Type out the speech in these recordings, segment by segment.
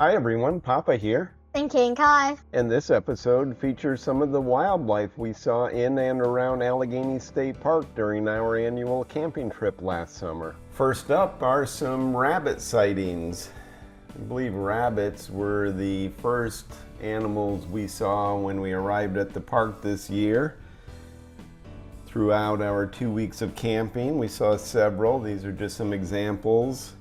Hi everyone, Papa here. And King Kai. And this episode features some of the wildlife we saw in and around Allegany State Park during our annual camping trip last summer. First up are some rabbit sightings. I believe rabbits were the first animals we saw when we arrived at the park this year. Throughout our 2 weeks of camping, we saw several. These are just some examples.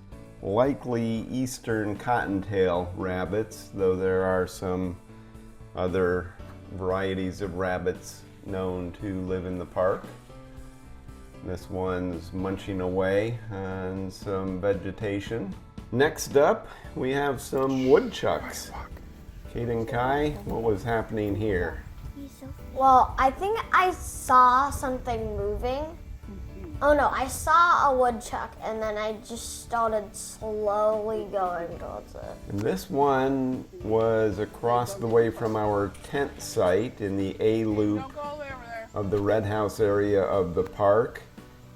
Likely eastern cottontail rabbits, though there are some other varieties of rabbits known to live in the park. This one's munching away on some vegetation. Next up, we have some woodchucks. Kate and Kai, what was happening here? Well, I think I saw something moving. Oh no, I saw a woodchuck and then I just started slowly going towards it. And this one was across the way from our tent site in the A loop of the Red House area of the park.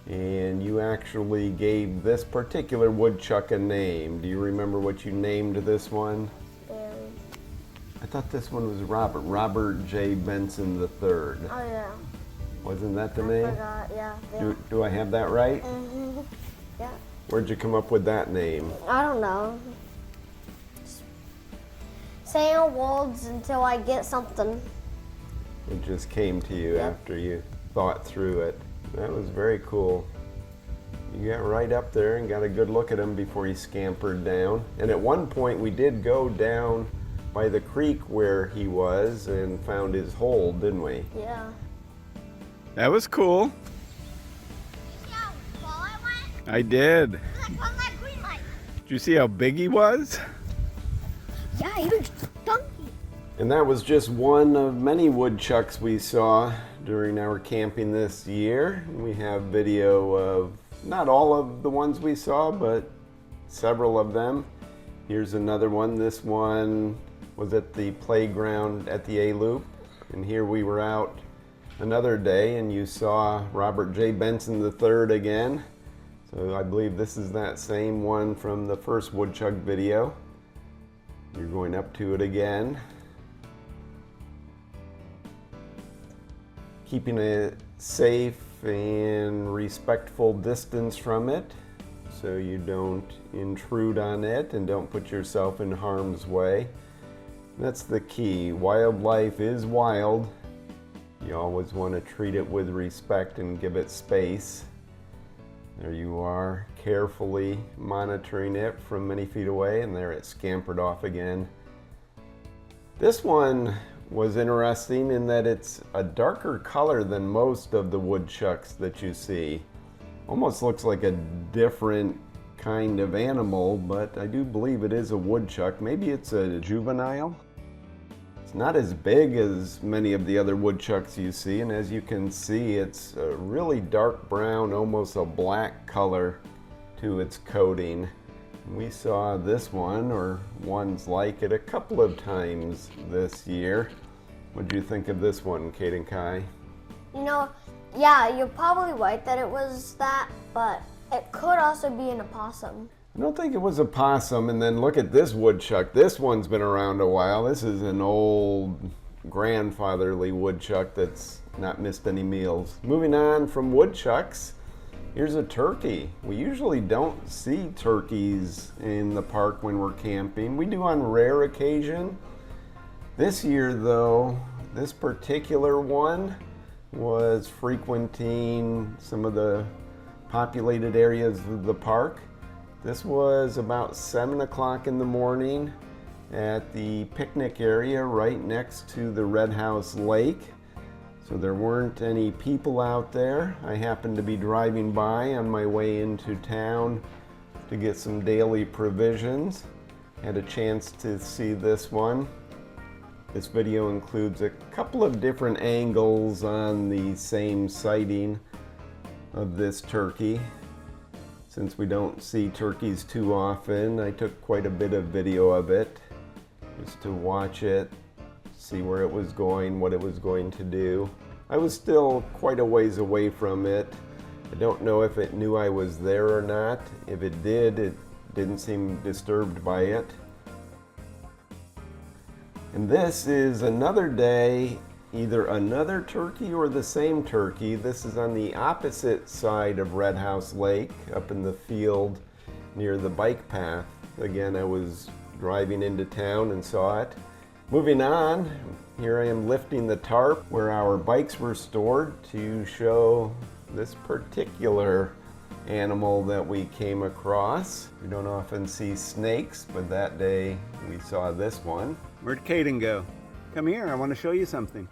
And you actually gave this particular woodchuck a name. Do you remember what you named this one? Barry. I thought this one was Robert J. Benson III. Oh yeah. Wasn't that the I name? forgot, yeah. Do I have that right? Mm-hmm. Yeah. Where'd you come up with that name? I don't know. Just saying words until I get something. It just came to you Yep. after you thought through it. That was very cool. You got right up there and got a good look at him before he scampered down. And at one point we did go down by the creek where he was and found his hole, didn't we? Yeah. That was cool. You see how far I went? I did. Like on that green light. Did you see how big he was? Yeah, he was funky. And that was just one of many woodchucks we saw during our camping this year. We have video of not all of the ones we saw, but several of them. Here's another one. This one was at the playground at the A-Loop. And here we were out another day and you saw Robert J. Benson III again. So I believe this is that same one from the first woodchuck video. You're going up to it again. Keeping a safe and respectful distance from it so you don't intrude on it and don't put yourself in harm's way. That's the key. Wildlife is wild. You always want to treat it with respect and give it space. There you are, carefully monitoring it from many feet away, and there it scampered off again. This one was interesting in that it's a darker color than most of the woodchucks that you see. Almost looks like a different kind of animal, but I do believe it is a woodchuck. Maybe it's a juvenile. It's not as big as many of the other woodchucks you see, and as you can see, it's a really dark brown, almost a black color to its coating. We saw this one, or ones like it, a couple of times this year. What do you think of this one, Kate and Kai? You know, yeah, you're probably right that it was that, but it could also be an opossum. I don't think it was a possum. And then look at this woodchuck. This one's been around a while. This is an old grandfatherly woodchuck that's not missed any meals. Moving on from woodchucks, here's a turkey. We usually don't see turkeys in the park when we're camping. We do on rare occasion. This year though, this particular one was frequenting some of the populated areas of the park. This was about 7 o'clock in the morning at the picnic area right next to the Red House Lake. So there weren't any people out there. I happened to be driving by on my way into town to get some daily provisions. Had a chance to see this one. This video includes a couple of different angles on the same sighting of this turkey. Since we don't see turkeys too often, I took quite a bit of video of it just to watch it, see where it was going, what it was going to do. I was still quite a ways away from it. I don't know if it knew I was there or not. If it did, it didn't seem disturbed by it. And this is another day, either another turkey or the same turkey. This is on the opposite side of Red House Lake, up in the field near the bike path. Again, I was driving into town and saw it. Moving on, here I am lifting the tarp where our bikes were stored to show this particular animal that we came across. We don't often see snakes, but that day we saw this one. Where'd Caden go? Come here, I want to show you something.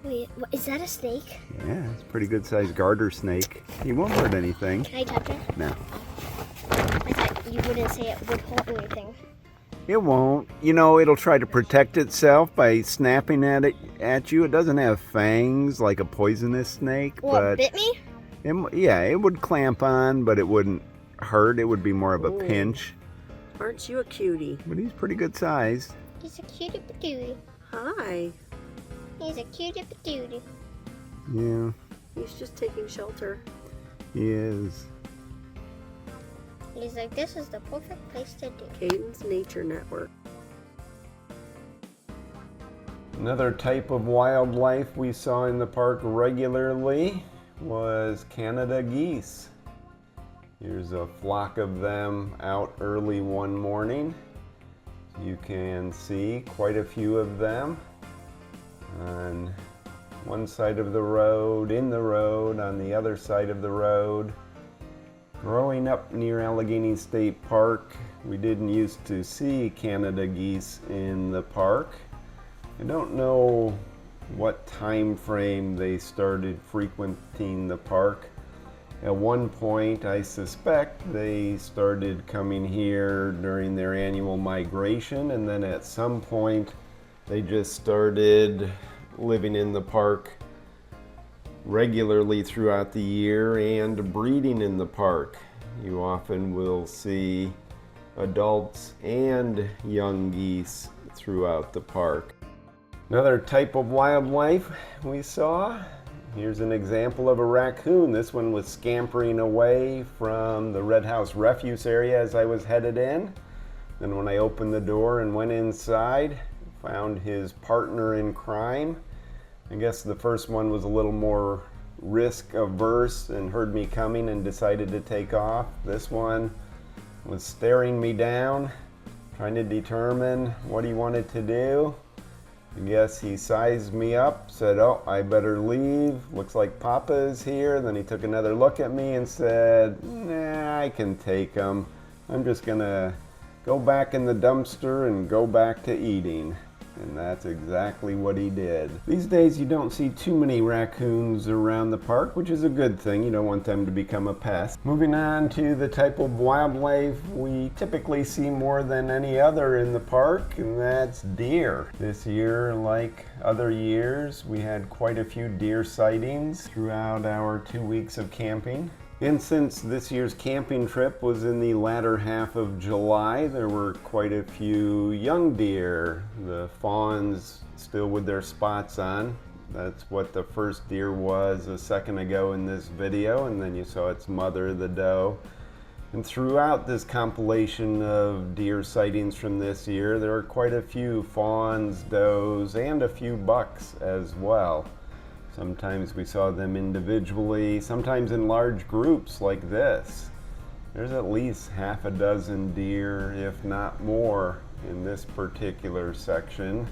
Wait, is that a snake? Yeah, it's a pretty good sized garter snake. He won't hurt anything. Can I touch it? No. I thought you wouldn't say it would hurt anything. It won't. You know, it'll try to protect itself by snapping at you. It doesn't have fangs like a poisonous snake, What, bit me? It would clamp on, but it wouldn't hurt. It would be more of a pinch. Aren't you a cutie? But he's pretty good size. He's a cutie patootie. Hi. He's a cutie patootie. Yeah, He's just taking shelter. he is. He's like, this is the perfect place to do. Caden's Nature Network. Another type of wildlife we saw in the park regularly was Canada geese. Here's a flock of them out early one morning. You can see quite a few of them on one side of the road, in the road, on the other side of the road. Growing up near Allegany State Park, we didn't used to see Canada geese in the park. I don't know what time frame they started frequenting the park. At one point, I suspect they started coming here during their annual migration, and then at some point they just started living in the park regularly throughout the year and breeding in the park. You often will see adults and young geese throughout the park. Another type of wildlife we saw. Here's an example of a raccoon. This one was scampering away from the Red House refuse area as I was headed in. Then when I opened the door and went inside, found his partner in crime. I guess the first one was a little more risk averse and heard me coming and decided to take off. This one was staring me down, trying to determine what he wanted to do. I guess he sized me up, said, "Oh, I better leave. Looks like Papa is here." Then he took another look at me and said, "Nah, I can take him. I'm just gonna go back in the dumpster and go back to eating." And that's exactly what he did. These days you don't see too many raccoons around the park, which is a good thing. You don't want them to become a pest. Moving on to the type of wildlife we typically see more than any other in the park, and that's deer. This year, like other years, we had quite a few deer sightings throughout our 2 weeks of camping. And since this year's camping trip was in the latter half of July, there were quite a few young deer. The fawns still with their spots on. That's what the first deer was a second ago in this video, and then you saw its mother, the doe. And throughout this compilation of deer sightings from this year, there are quite a few fawns, does, and a few bucks as well. Sometimes we saw them individually, sometimes in large groups like this. There's at least half a dozen deer, if not more, in this particular section.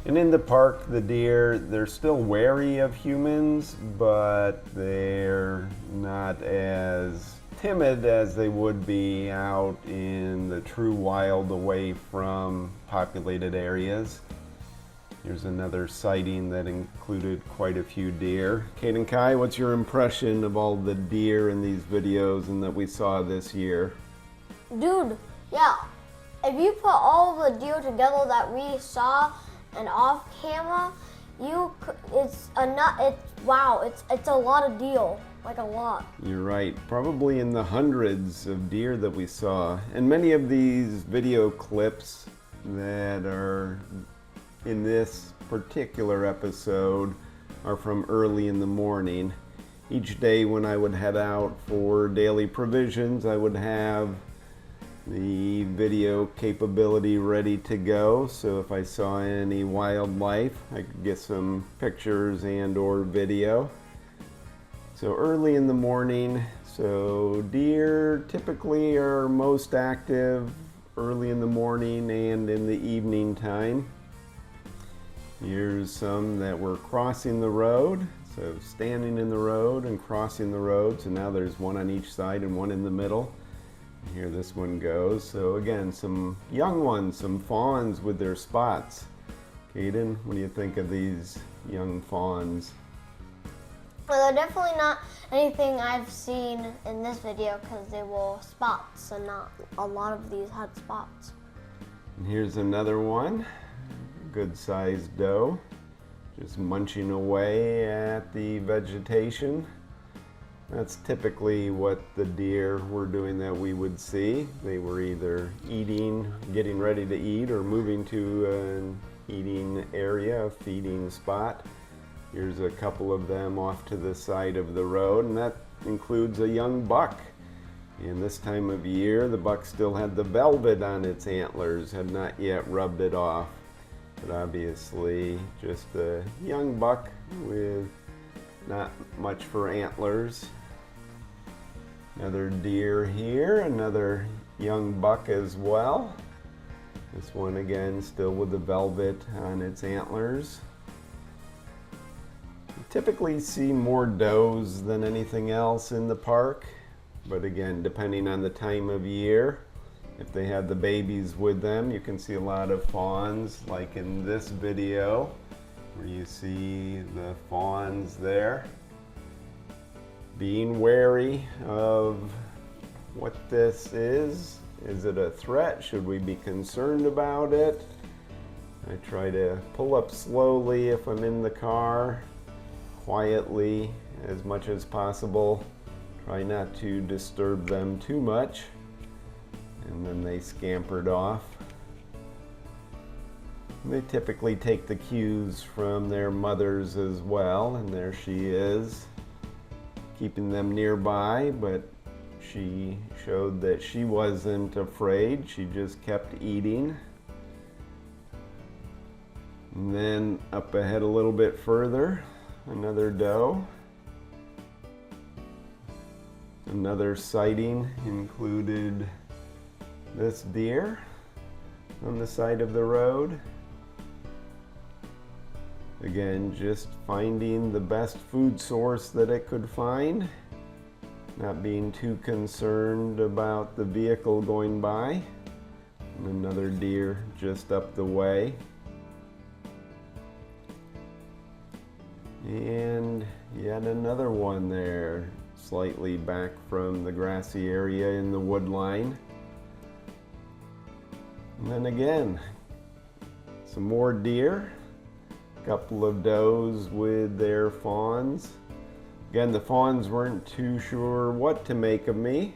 And in the park, the deer, they're still wary of humans, but they're not as timid as they would be out in the true wild away from populated areas. Here's another sighting that included quite a few deer. Kate and Kai, what's your impression of all the deer in these videos and that we saw this year? Dude, yeah. If you put all the deer together that we saw and off camera, it's a lot of deer, like a lot. You're right, probably in the hundreds of deer that we saw. And many of these video clips that are in this particular episode are from early in the morning. Each day when I would head out for daily provisions, I would have the video capability ready to go, so if I saw any wildlife, I could get some pictures and or video. So early in the morning, so deer typically are most active early in the morning and in the evening time. Here's some that were crossing the road, so standing in the road and crossing the road. So now there's one on each side and one in the middle. And here this one goes. So again, some young ones, some fawns with their spots. Caden, what do you think of these young fawns? Well, they're definitely not anything I've seen in this video because they were spots and not a lot of these had spots. And here's another one, good sized doe, just munching away at the vegetation. That's typically what the deer were doing that we would see. They were either eating, getting ready to eat, or moving to an eating area, a feeding spot. Here's a couple of them off to the side of the road, and that includes a young buck. And this time of year, the buck still had the velvet on its antlers, had not yet rubbed it off. But obviously, just a young buck with not much for antlers. Another deer here, another young buck as well. This one again, still with the velvet on its antlers. Typically see more does than anything else in the park, but again, depending on the time of year, if they have the babies with them, you can see a lot of fawns, like in this video where you see the fawns there. Being wary of what this is. Is it a threat? Should we be concerned about it? I try to pull up slowly if I'm in the car, quietly as much as possible. Try not to disturb them too much. And then they scampered off. They typically take the cues from their mothers as well, and there she is, keeping them nearby, but she showed that she wasn't afraid. She just kept eating. And then up ahead a little bit further, another doe. Another sighting included this deer on the side of the road. Again, just finding the best food source that it could find, not being too concerned about the vehicle going by. And another deer just up the way. And yet another one there, slightly back from the grassy area in the wood line. And then again, some more deer, a couple of does with their fawns. Again, the fawns weren't too sure what to make of me.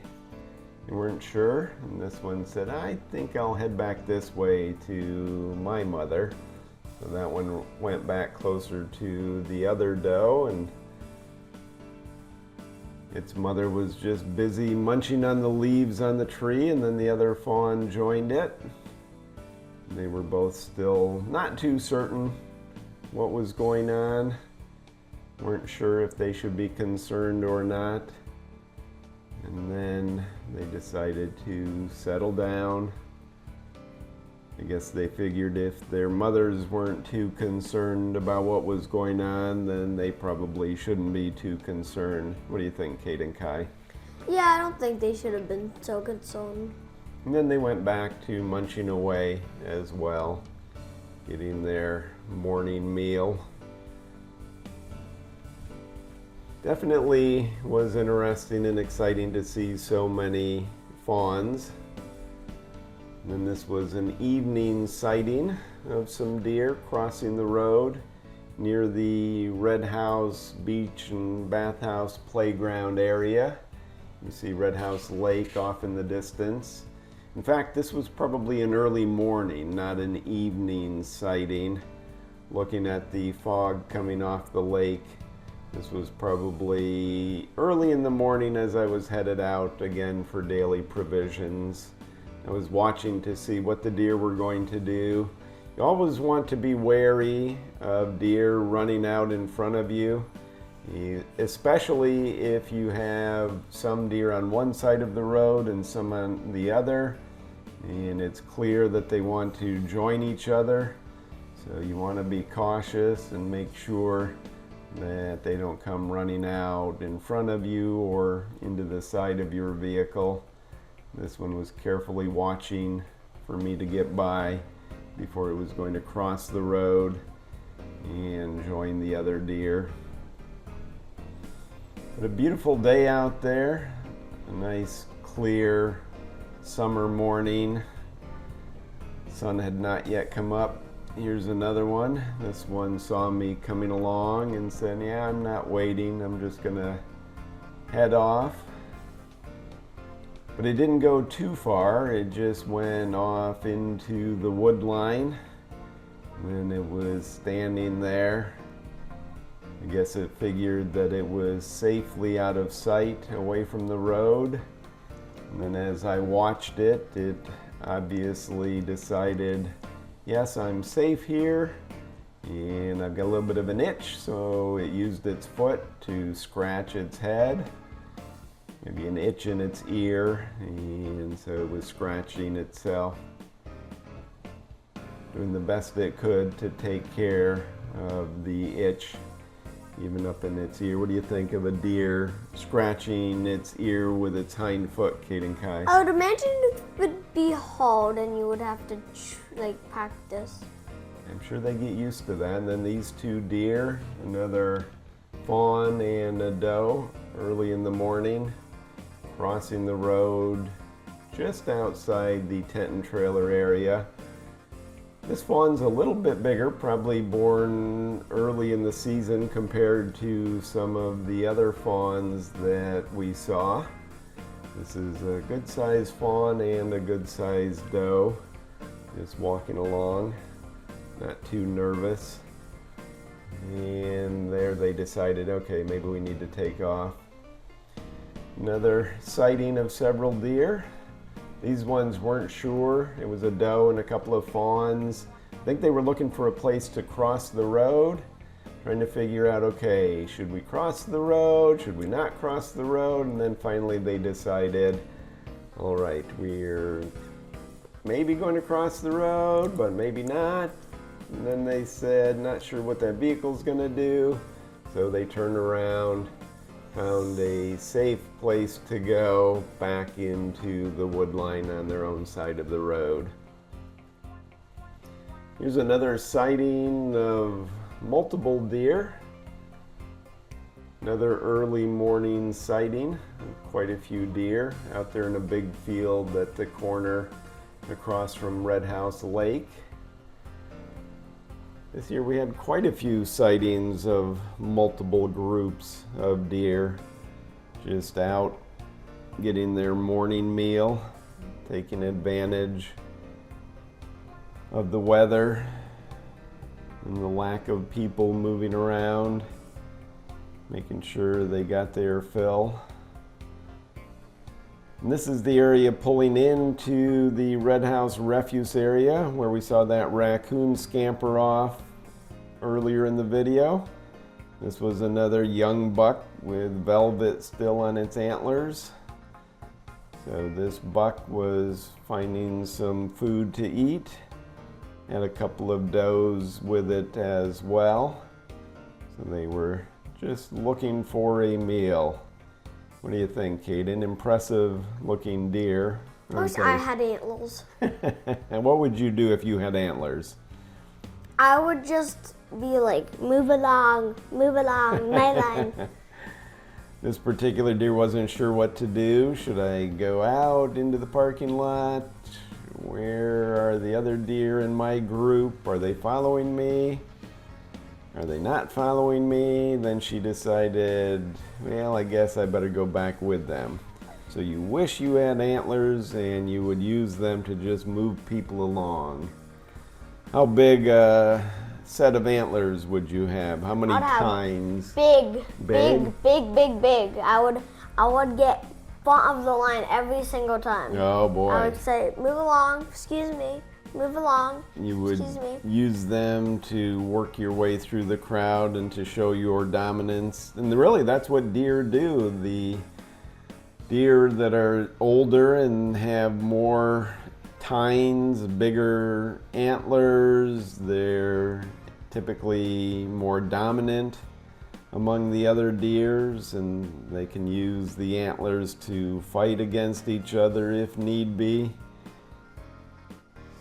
They weren't sure, and this one said, I think I'll head back this way to my mother. So that one went back closer to the other doe, and its mother was just busy munching on the leaves on the tree, and then the other fawn joined it. They were both still not too certain what was going on, weren't sure if they should be concerned or not. And then they decided to settle down. I guess they figured if their mothers weren't too concerned about what was going on, then they probably shouldn't be too concerned. What do you think, Kate and Kai? Yeah, I don't think they should have been so concerned. And then they went back to munching away as well, getting their morning meal. Definitely was interesting and exciting to see so many fawns. And then this was an evening sighting of some deer crossing the road near the Red House Beach and Bathhouse Playground area. You see Red House Lake off in the distance. In fact, this was probably an early morning, not an evening sighting. Looking at the fog coming off the lake, this was probably early in the morning as I was headed out again for daily provisions. I was watching to see what the deer were going to do. You always want to be wary of deer running out in front of you, especially if you have some deer on one side of the road and some on the other, and it's clear that they want to join each other. So you want to be cautious and make sure that they don't come running out in front of you or into the side of your vehicle. This one was carefully watching for me to get by before it was going to cross the road and join the other deer. But a beautiful day out there, a nice clear summer morning. Sun had not yet come up. Here's another one. This one saw me coming along and said, yeah, I'm not waiting, I'm just gonna head off. But it didn't go too far, it just went off into the wood line. And it was standing there. I guess it figured that it was safely out of sight, away from the road. And then as I watched it, it obviously decided, yes, I'm safe here, and I've got a little bit of an itch, so it used its foot to scratch its head, maybe an itch in its ear, and so it was scratching itself, doing the best it could to take care of the itch, even up in its ear. What do you think of a deer scratching its ear with its hind foot, Kate and Kai? I would imagine it would be hard and you would have to practice. I'm sure they get used to that. And then these two deer, another fawn and a doe, early in the morning, crossing the road just outside the tent and trailer area. This fawn's a little bit bigger, probably born early in the season compared to some of the other fawns that we saw. This is a good sized fawn and a good sized doe, just walking along, not too nervous. And there they decided, okay, maybe we need to take off. Another sighting of several deer. These ones weren't sure. It was a doe and a couple of fawns. I think they were looking for a place to cross the road, trying to figure out, okay, should we cross the road? Should we not cross the road? And then finally they decided, all right, we're maybe going to cross the road, but maybe not. And then they said, not sure what that vehicle's going to do. So they turned around, found a safe place to go back into the wood line on their own side of the road. Here's another sighting of multiple deer. Another early morning sighting, quite a few deer out there in a big field at the corner across from Red House Lake. This year we had quite a few sightings of multiple groups of deer just out getting their morning meal, taking advantage of the weather and the lack of people moving around, making sure they got their fill. And this is the area pulling into the Red House refuse area where we saw that raccoon scamper off earlier in the video. This was another young buck with velvet still on its antlers. So this buck was finding some food to eat, and a couple of does with it as well. So they were just looking for a meal. What do you think, Kaden? Impressive looking deer. I wish I had antlers. And what would you do if you had antlers? I would just be like, move along, my line. This particular deer wasn't sure what to do. Should I go out into the parking lot? Where are the other deer in my group? Are they following me? Are they not following me? Then she decided, well, I guess I better go back with them. So you wish you had antlers and you would use them to just move people along. How big a set of antlers would you have? How many kinds? Big. I would get front of the line every single time. Oh boy. I would say, move along, excuse me, move along, You would excuse me. use them to work your way through the crowd and to show your dominance. And really, that's what deer do. The deer that are older and have more tines, bigger antlers, they're typically more dominant among the other deers, and they can use the antlers to fight against each other if need be.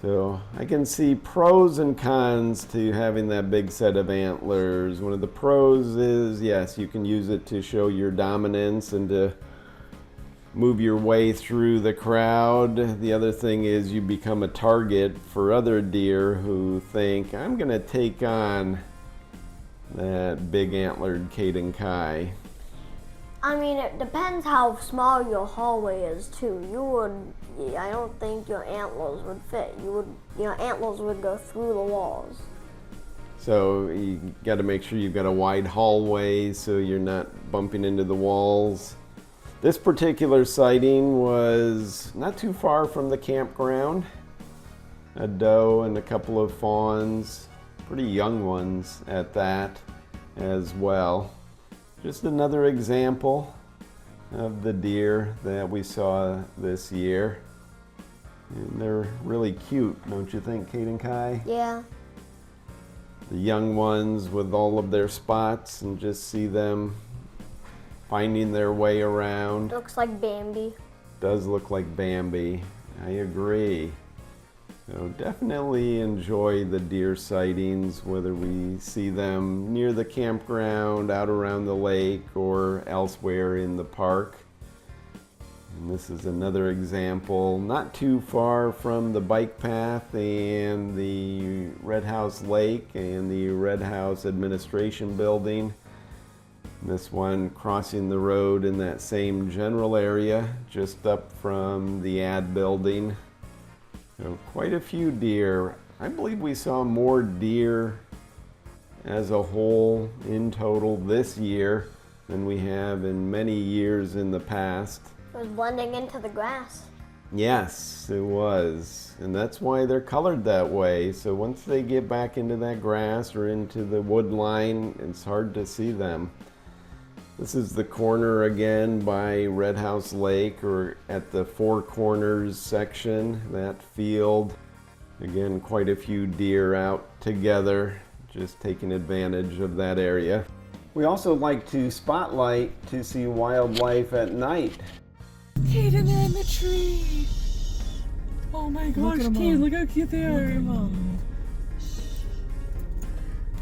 So I can see pros and cons to having that big set of antlers. One of the pros is, yes, you can use it to show your dominance and to move your way through the crowd. The other thing is you become a target for other deer who think, I'm going to take on that big antlered Caden Kai. I mean, it depends how small your hallway is too. I don't think your antlers would fit. Your antlers would go through the walls. So you got to make sure you've got a wide hallway so you're not bumping into the walls. This particular sighting was not too far from the campground. A doe and a couple of fawns, pretty young ones at that as well. Just another example of the deer that we saw this year. And they're really cute, don't you think, Caden Kai? Yeah. The young ones with all of their spots, and just see them finding their way around. Looks like Bambi. Does look like Bambi. I agree. So definitely enjoy the deer sightings, whether we see them near the campground, out around the lake, or elsewhere in the park. And this is another example, not too far from the bike path and the Red House Lake and the Red House Administration Building. And this one crossing the road in that same general area, just up from the ad building. So quite a few deer. I believe we saw more deer as a whole in total this year than we have in many years in the past. It was blending into the grass. Yes, it was. And that's why they're colored that way. So once they get back into that grass or into the wood line, it's hard to see them. This is the corner again by Red House Lake, or at the Four Corners section, that field. Again, quite a few deer out together, just taking advantage of that area. We also like to spotlight to see wildlife at night. Caden, they're in the tree. Oh my gosh, Caden, look how cute they are.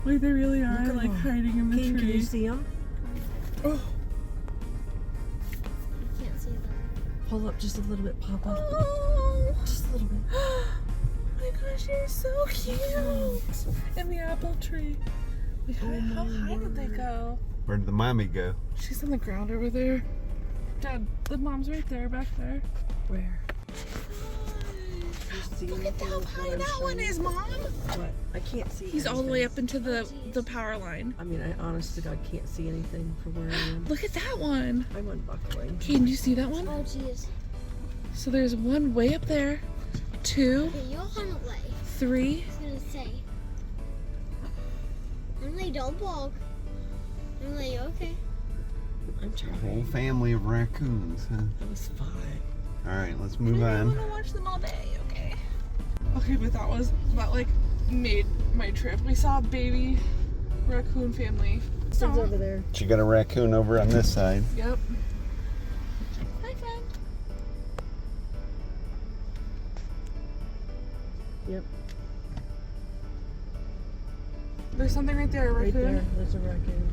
Like they really are, like hiding in the Caden, tree. can you see them? Oh. I can't see them. Pull up just a little bit, Papa. Oh. Just a little bit. Oh my gosh, you're so cute. In the apple tree. Wait, how high did they go? Where did the mommy go? She's on the ground over there. Dad, the mom's right there, back there. Where? Look at how high that one is, Mom. What? I can't see. He's all the way up into the power line. I mean, I honest to God can't see anything from where I am. Look at that one. I'm unbuckling. Caden, do you see that one? Oh, jeez. So there's one way up there, 2, Okay, you're on the way. 3. I was gonna say. Emily, don't balk. Emily, you okay? I'm A trying. whole family of raccoons, huh? That was fine. All right, let's move I on. want to watch them all day. Okay. Okay, but that like made my trip. We saw a baby raccoon family. It's over there. She got a raccoon over on this side. Yep. Hi, friend. Yep. There's something right there, a Right raccoon. there. There's a raccoon.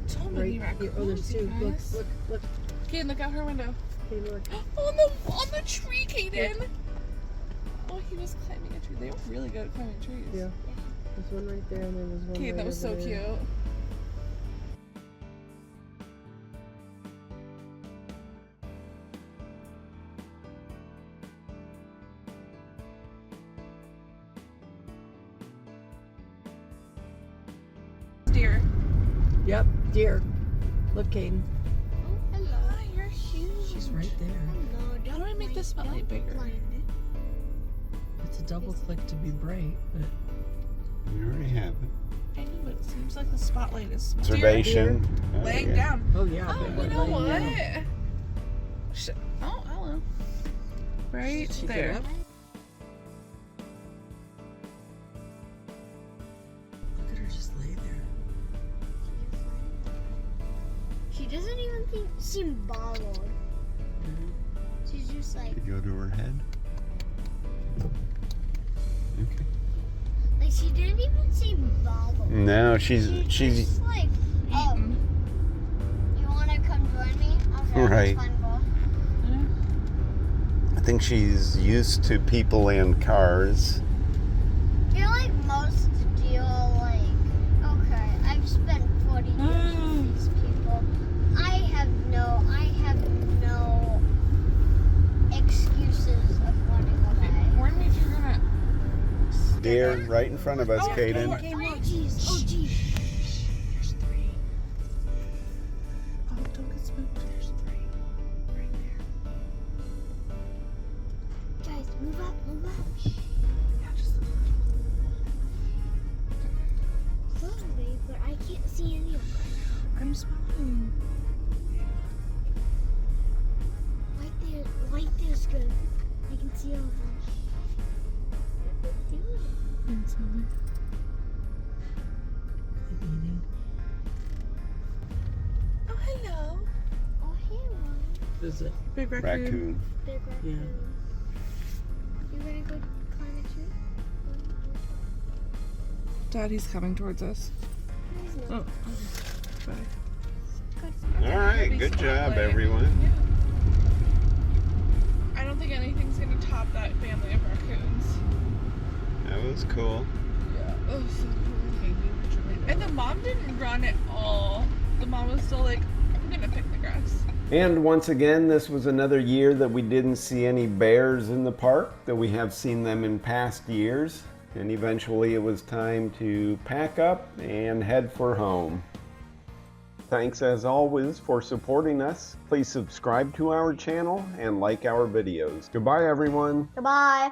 So Right many here. raccoons. Oh, there's two. you Look, guys. look, look. Caden, look out her window. Hey, look. On the tree, Caden. Oh, he was climbing a tree. They were really good at climbing trees. Yeah. There's one right there, and then there's one Caden, right that was so over there. cute. Deer. Yep, deer. Look, Caden. Oh, hello. Hi, you're huge. She's right there. the spotlight bigger. It's a double click to be bright, but You already have it. I know, but it seems like the spotlight is small. Observation. Oh, Laying yeah. down. oh yeah. Oh, but you know what? laying down. Oh, hello. Right She get there. up? Look at her just lay there. She doesn't even seem bothered. She's just like, You go to her head. Okay. like she didn't even seem bothered. No, she's just like, oh, Eaten. you want to come join me? Okay, Right. let's fun go. I think she's used to people and cars. I feel like most deal like, okay, I've spent 40 years with these people. I have no excuses of running away. Warn me if you're gonna. Deer right in front of us, Oh, Kaden. door. Oh jeez, oh jeez. There's 3. Oh, don't get spooked. There's 3. Right there. Guys, move up, move up. Yeah, just. Slowly, but I can't see any of them. I'm spotting. Right there's good. I can see all of them. And slowly. Eating. Oh, hello. Oh, here one. Is it? Big raccoon. Raccoon. Big raccoon. You ready to go climb a tree? Daddy's coming towards us. He's Oh, not. okay. Bye. Good. All right, good job, everyone. I don't think anything's gonna top that family of raccoons. That was cool. Yeah. Oh, so cool. And the mom didn't run at all. The mom was still like, I'm gonna pick the grass. And once again, this was another year that we didn't see any bears in the park, that we have seen them in past years. And eventually it was time to pack up and head for home. Thanks as always for supporting us. Please subscribe to our channel and like our videos. Goodbye, everyone. Goodbye.